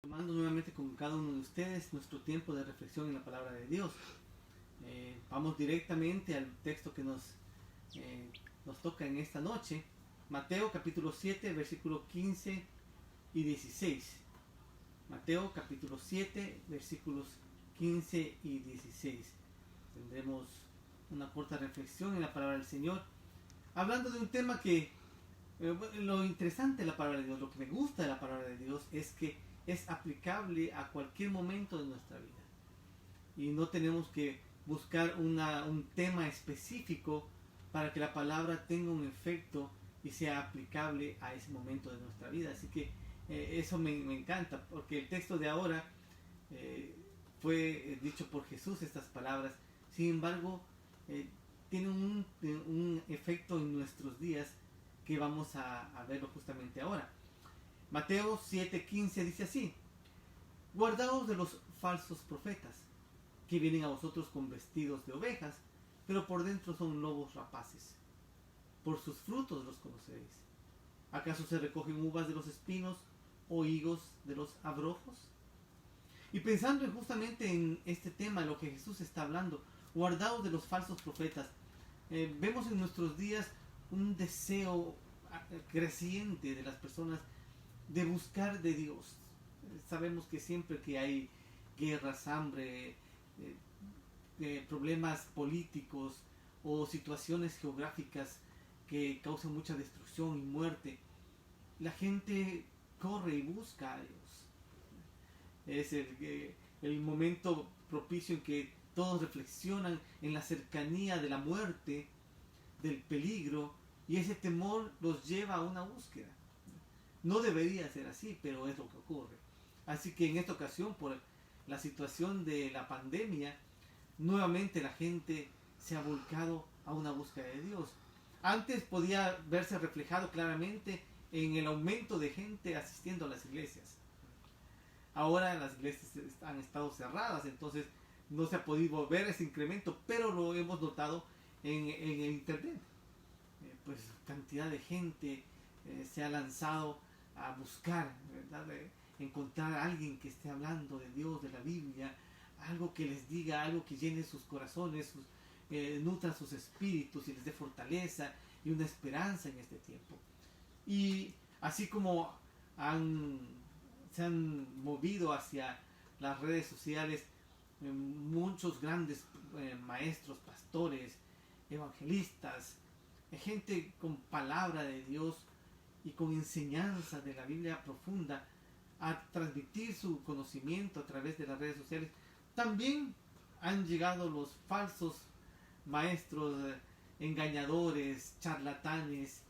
Tomando nuevamente con cada uno de ustedes nuestro tiempo de reflexión en la palabra de Dios. Vamos directamente al texto que nos toca en esta noche. Mateo capítulo 7, versículos 15 y 16. Mateo capítulo 7, versículos 15 y 16. Tendremos una corta reflexión en la palabra del Señor, hablando de un tema que lo interesante de la palabra de Dios, lo que me gusta de la palabra de Dios es que es aplicable a cualquier momento de nuestra vida. Y no tenemos que buscar un tema específico para que la palabra tenga un efecto y sea aplicable a ese momento de nuestra vida. Así que eso me encanta, porque el texto de ahora eh, fue dicho por Jesús, estas palabras. Sin embargo, eh, tiene un efecto en nuestros días que vamos a verlo justamente ahora. Mateo 7:15 dice así: guardaos de los falsos profetas, que vienen a vosotros con vestidos de ovejas, pero por dentro son lobos rapaces. Por sus frutos los conoceréis. ¿Acaso se recogen uvas de los espinos o higos de los abrojos? Y pensando justamente en este tema, lo que Jesús está hablando, guardaos de los falsos profetas, vemos en nuestros días un deseo creciente de las personas de buscar de Dios. Sabemos que siempre que hay guerras, hambre, problemas políticos o situaciones geográficas que causan mucha destrucción y muerte, la gente corre y busca a Dios. Es el momento propicio en que todos reflexionan en la cercanía de la muerte, del peligro, y ese temor los lleva a una búsqueda. No debería ser así, pero es lo que ocurre. Así que en esta ocasión, por la situación de la pandemia, nuevamente la gente se ha volcado a una búsqueda de Dios. Antes podía verse reflejado claramente en el aumento de gente asistiendo a las iglesias. Ahora las iglesias han estado cerradas, entonces no se ha podido ver ese incremento, pero lo hemos notado en el internet. Pues cantidad de gente se ha lanzado a buscar, ¿verdad? Encontrar a alguien que esté hablando de Dios, de la Biblia, algo que les diga, algo que llene sus corazones, nutra sus espíritus y les dé fortaleza y una esperanza en este tiempo. Y así como se han movido hacia las redes sociales muchos grandes maestros, pastores, evangelistas, gente con palabra de Dios y con enseñanza de la Biblia profunda a transmitir su conocimiento a través de las redes sociales. También han llegado los falsos maestros, engañadores, charlatanes,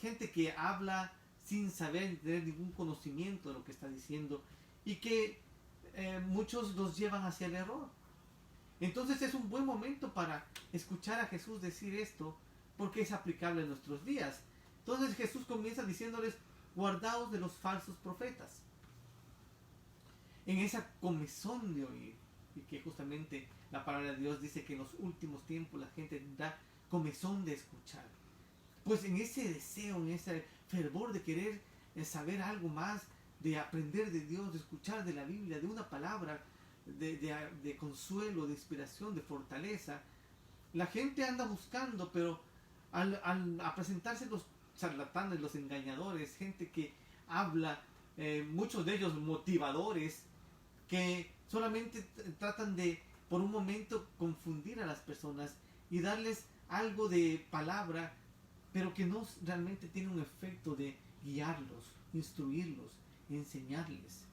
gente que habla sin saber, tener ningún conocimiento de lo que está diciendo y que muchos los llevan hacia el error. Entonces es un buen momento para escuchar a Jesús decir esto porque es aplicable en nuestros días. Entonces Jesús comienza diciéndoles: guardaos de los falsos profetas. En esa comezón de oír, y que justamente la palabra de Dios dice que en los últimos tiempos la gente tendrá comezón de escuchar. Pues en ese deseo, en ese fervor de querer saber algo más, de aprender de Dios, de escuchar de la Biblia, de una palabra de consuelo, de inspiración, de fortaleza, la gente anda buscando, pero a presentarse los charlatanes, los engañadores, gente que habla, muchos de ellos motivadores, que solamente tratan de por un momento confundir a las personas y darles algo de palabra, pero que no realmente tiene un efecto de guiarlos, instruirlos, enseñarles.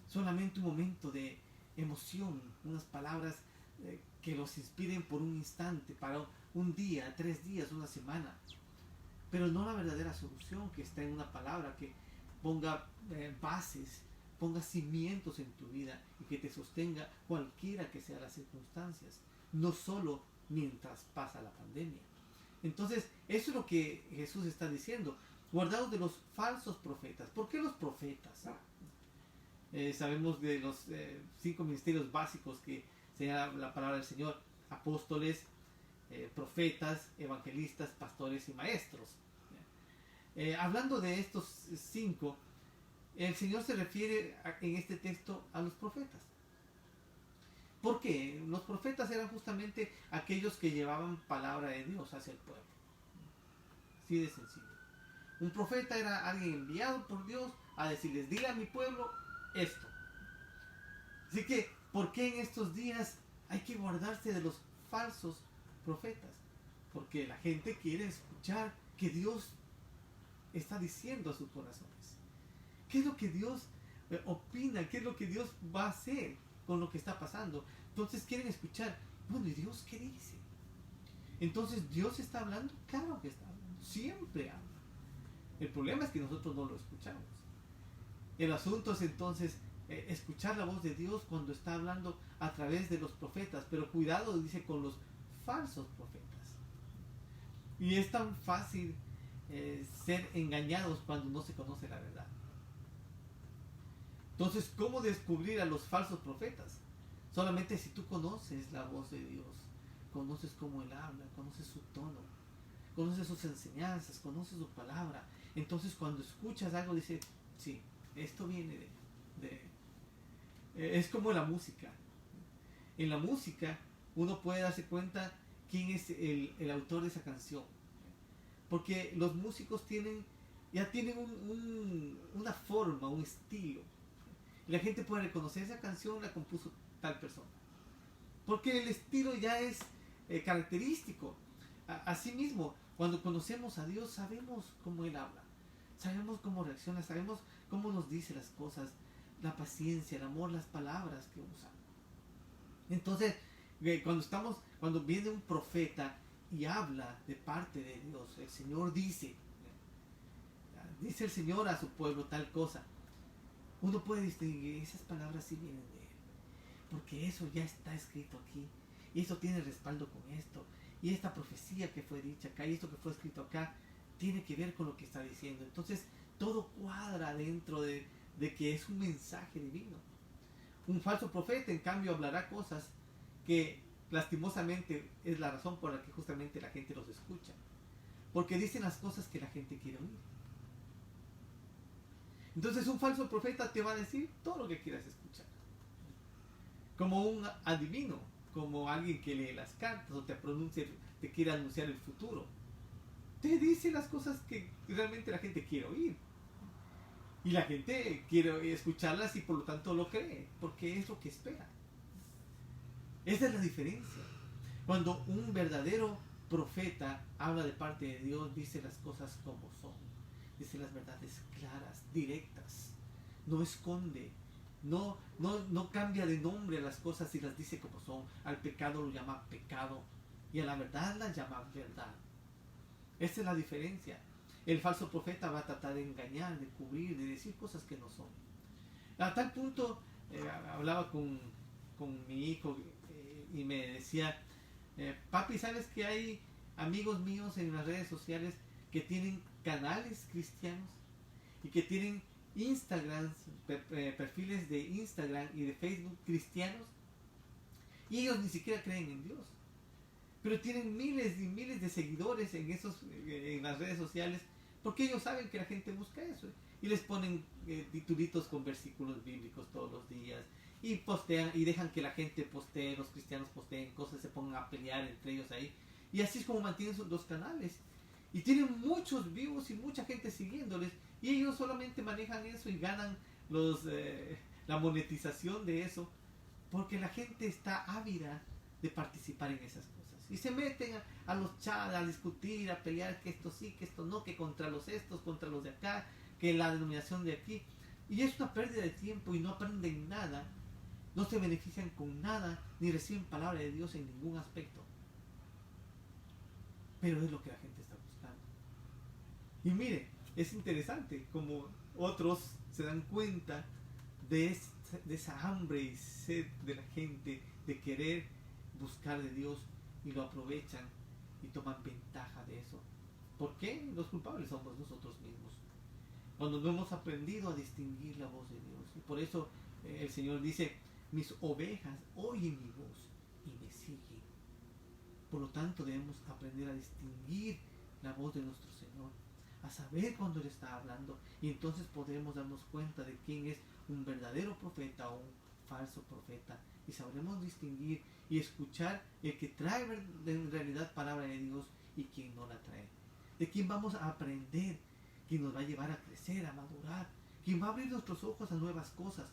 Solamente un momento de emoción, unas palabras que los inspiren por un instante, para un día, 3 días, una semana, pero no la verdadera solución que está en una palabra que ponga bases, ponga cimientos en tu vida y que te sostenga cualquiera que sean las circunstancias, no solo mientras pasa la pandemia. Entonces, eso es lo que Jesús está diciendo: guardaos de los falsos profetas. ¿Por qué los profetas? Sabemos de los 5 ministerios básicos que señala la palabra del Señor: apóstoles, profetas, evangelistas, pastores y maestros. Hablando de estos 5, el Señor se refiere en este texto a los profetas. ¿Por qué? Los profetas eran justamente aquellos que llevaban palabra de Dios hacia el pueblo. Así de sencillo. Un profeta era alguien enviado por Dios a decirles, dile a mi pueblo esto. Así que, ¿por qué en estos días hay que guardarse de los falsos profetas? Porque la gente quiere escuchar que Dios está diciendo a sus corazones. ¿Qué es lo que Dios opina? ¿Qué es lo que Dios va a hacer con lo que está pasando? Entonces quieren escuchar, bueno, ¿y Dios qué dice? Entonces, ¿Dios está hablando? Claro que está hablando, siempre habla. El problema es que nosotros no lo escuchamos. El asunto es entonces escuchar la voz de Dios cuando está hablando a través de los profetas, pero cuidado, dice, con los falsos profetas. Y es tan fácil ser engañados cuando no se conoce la verdad. Entonces, ¿cómo descubrir a los falsos profetas? Solamente si tú conoces la voz de Dios, conoces cómo Él habla, conoces su tono, conoces sus enseñanzas, conoces su palabra. Entonces, cuando escuchas algo, dice, sí, esto viene es como la música. En la música, uno puede darse cuenta quién es el autor de esa canción. Porque los músicos ya tienen una forma, un estilo. Y la gente puede reconocer esa canción la compuso tal persona. Porque el estilo ya es característico. Asimismo, cuando conocemos a Dios, sabemos cómo Él habla. Sabemos cómo reacciona, sabemos cómo nos dice las cosas, la paciencia, el amor, las palabras que usa. Entonces, cuando viene un profeta y habla de parte de Dios, el Señor dice el Señor a su pueblo tal cosa, uno puede distinguir, esas palabras sí vienen de Él, porque eso ya está escrito aquí, y esto tiene respaldo con esto, y esta profecía que fue dicha acá, y esto que fue escrito acá, tiene que ver con lo que está diciendo. Entonces, todo cuadra dentro de que es un mensaje divino. Un falso profeta, en cambio, hablará cosas que lastimosamente es la razón por la que justamente la gente los escucha. Porque dicen las cosas que la gente quiere oír. Entonces un falso profeta te va a decir todo lo que quieras escuchar. Como un adivino, como alguien que lee las cartas o te quiere anunciar el futuro. Te dice las cosas que realmente la gente quiere oír. Y la gente quiere escucharlas y por lo tanto lo cree, porque es lo que espera. Esa es la diferencia. Cuando un verdadero profeta habla de parte de Dios, dice las cosas como son. Dice las verdades claras, directas. No esconde. No cambia de nombre a las cosas y las dice como son. Al pecado lo llama pecado y a la verdad la llama verdad. Esa es la diferencia. El falso profeta va a tratar de engañar, de cubrir, de decir cosas que no son. A tal punto, hablaba con mi hijo y me decía, papi, ¿sabes que hay amigos míos en las redes sociales que tienen canales cristianos y que tienen Instagram, perfiles de Instagram y de Facebook cristianos? Y ellos ni siquiera creen en Dios, pero tienen miles y miles de seguidores en las redes sociales, porque ellos saben que la gente busca eso y les ponen titulitos con versículos bíblicos todos los días y postean y dejan que la gente postee, los cristianos posteen cosas, se pongan a pelear entre ellos ahí, y así es como mantienen sus dos canales y tienen muchos vivos y mucha gente siguiéndoles, y ellos solamente manejan eso y ganan la monetización de eso porque la gente está ávida de participar en esas cosas. Y se meten a los chats a discutir, a pelear que esto sí, que esto no, que contra los estos, contra los de acá, que la denominación de aquí. Y es una pérdida de tiempo y no aprenden nada, no se benefician con nada, ni reciben palabra de Dios en ningún aspecto. Pero es lo que la gente está buscando. Y mire, es interesante como otros se dan cuenta de esa hambre y sed de la gente de querer buscar de Dios y lo aprovechan y toman ventaja de eso. ¿Por qué? Los culpables somos nosotros mismos, cuando no hemos aprendido a distinguir la voz de Dios. Y por eso el Señor dice, mis ovejas oyen mi voz y me siguen. Por lo tanto debemos aprender a distinguir la voz de nuestro Señor, a saber cuándo Él está hablando, y entonces podremos darnos cuenta de quién es un verdadero profeta o un falso profeta, y sabremos distinguir y escuchar el que trae en realidad palabra de Dios y quien no la trae, de quién vamos a aprender, quien nos va a llevar a crecer, a madurar, quien va a abrir nuestros ojos a nuevas cosas,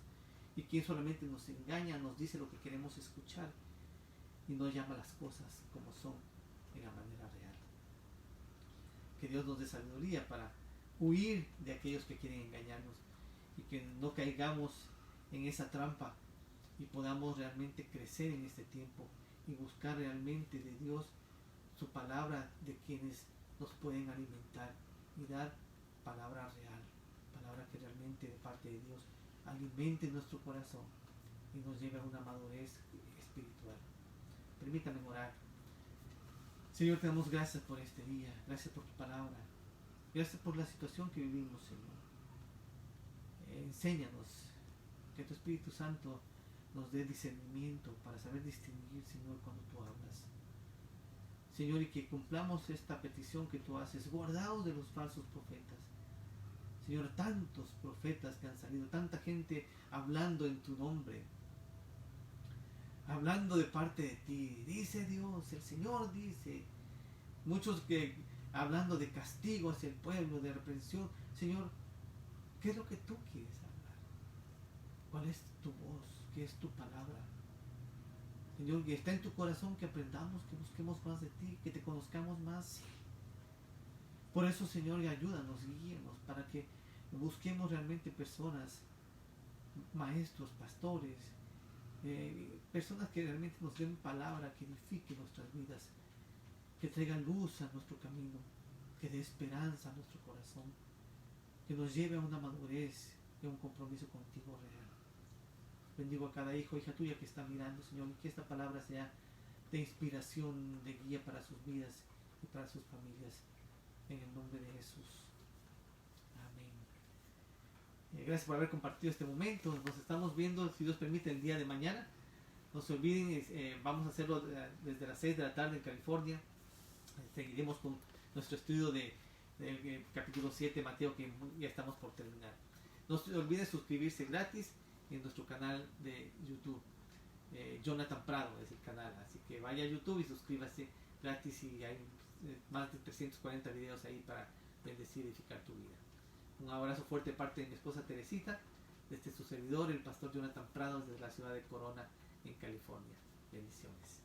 y quien solamente nos engaña, nos dice lo que queremos escuchar y no llama las cosas como son en la manera real. Que Dios nos dé sabiduría para huir de aquellos que quieren engañarnos, y que no caigamos en esa trampa y podamos realmente crecer en este tiempo y buscar realmente de Dios su palabra, de quienes nos pueden alimentar y dar palabra real, palabra que realmente de parte de Dios alimente nuestro corazón y nos lleve a una madurez espiritual. Permítame orar. Señor, te damos gracias por este día, gracias por tu palabra, gracias por la situación que vivimos, Señor. Enséñanos, que tu Espíritu Santo nos dé discernimiento para saber distinguir, Señor, cuando tú hablas. Señor, y que cumplamos esta petición que tú haces, guardaos de los falsos profetas. Señor, tantos profetas que han salido, tanta gente hablando en tu nombre, hablando de parte de ti. Dice Dios, el Señor dice. Muchos que hablando de castigo hacia el pueblo, de reprensión. Señor, ¿qué es lo que tú quieres hablar? ¿Cuál es tu voz? ¿Qué es tu palabra? Señor, que está en tu corazón que aprendamos, que busquemos más de ti, que te conozcamos más. Por eso, Señor, ayúdanos, guíenos, para que busquemos realmente personas, maestros, pastores, personas que realmente nos den palabra, que edifiquen nuestras vidas, que traigan luz a nuestro camino, que dé esperanza a nuestro corazón, que nos lleve a una madurez y a un compromiso contigo real. Bendigo a cada hijo, hija tuya que está mirando, Señor, y que esta palabra sea de inspiración, de guía para sus vidas y para sus familias. En el nombre de Jesús. Amén. Gracias por haber compartido este momento. Nos estamos viendo, si Dios permite, el día de mañana. No se olviden, vamos a hacerlo desde las 6 de la tarde en California. Seguiremos con nuestro estudio de capítulo 7 Mateo, que ya estamos por terminar. No se olviden suscribirse gratis en nuestro canal de YouTube. Jonathan Prado es el canal, así que vaya a YouTube y suscríbase gratis, y hay más de 340 videos ahí para bendecir y edificar tu vida. Un abrazo fuerte de parte de mi esposa Teresita, desde su servidor, el pastor Jonathan Prado, desde la ciudad de Corona, en California. Bendiciones.